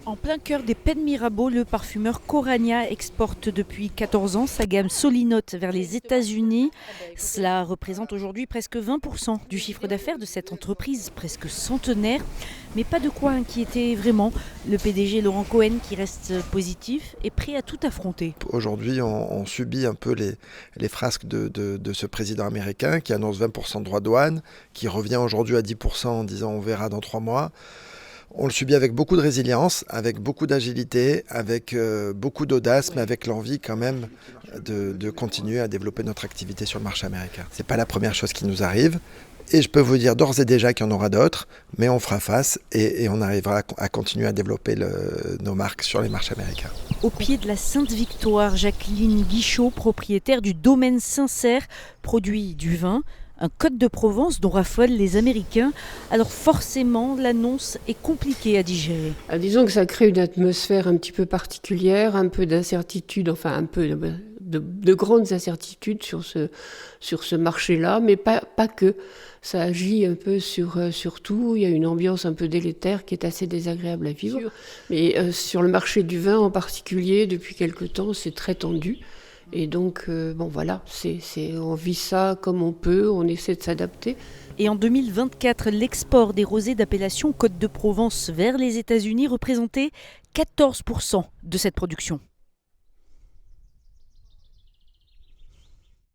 En plein cœur des Pennes Mirabeau, le parfumeur Coragna exporte depuis 14 ans sa gamme Solinote vers les États-Unis. Cela représente aujourd'hui presque 20% du chiffre d'affaires de cette entreprise presque centenaire. Mais pas de quoi inquiéter vraiment le PDG Laurent Cohen, qui reste positif et prêt à tout affronter. Aujourd'hui, on subit un peu les frasques de ce président américain qui annonce 20% de droits de douane, qui revient aujourd'hui à 10% en disant on verra dans 3 mois. On le subit avec beaucoup de résilience, avec beaucoup d'agilité, avec beaucoup d'audace, mais avec l'envie quand même de continuer à développer notre activité sur le marché américain. Ce n'est pas la première chose qui nous arrive. Et je peux vous dire d'ores et déjà qu'il y en aura d'autres, mais on fera face et on arrivera à continuer à développer nos marques sur les marchés américains. Au pied de la Sainte-Victoire, Jacqueline Guichot, propriétaire du domaine Sincère, produit du vin, un Côte de Provence dont raffolent les Américains. Alors forcément, l'annonce est compliquée à digérer. Disons que ça crée une atmosphère un petit peu particulière, un peu d'incertitude, enfin un peu de grandes incertitudes sur ce marché-là, mais pas que. Ça agit un peu sur tout. Il y a une ambiance un peu délétère qui est assez désagréable à vivre. Mais sur le marché du vin en particulier, depuis quelque temps, c'est très tendu. Et donc, voilà, on vit ça comme on peut, on essaie de s'adapter. Et en 2024, l'export des rosés d'appellation Côte de Provence vers les États-Unis représentait 14% de cette production.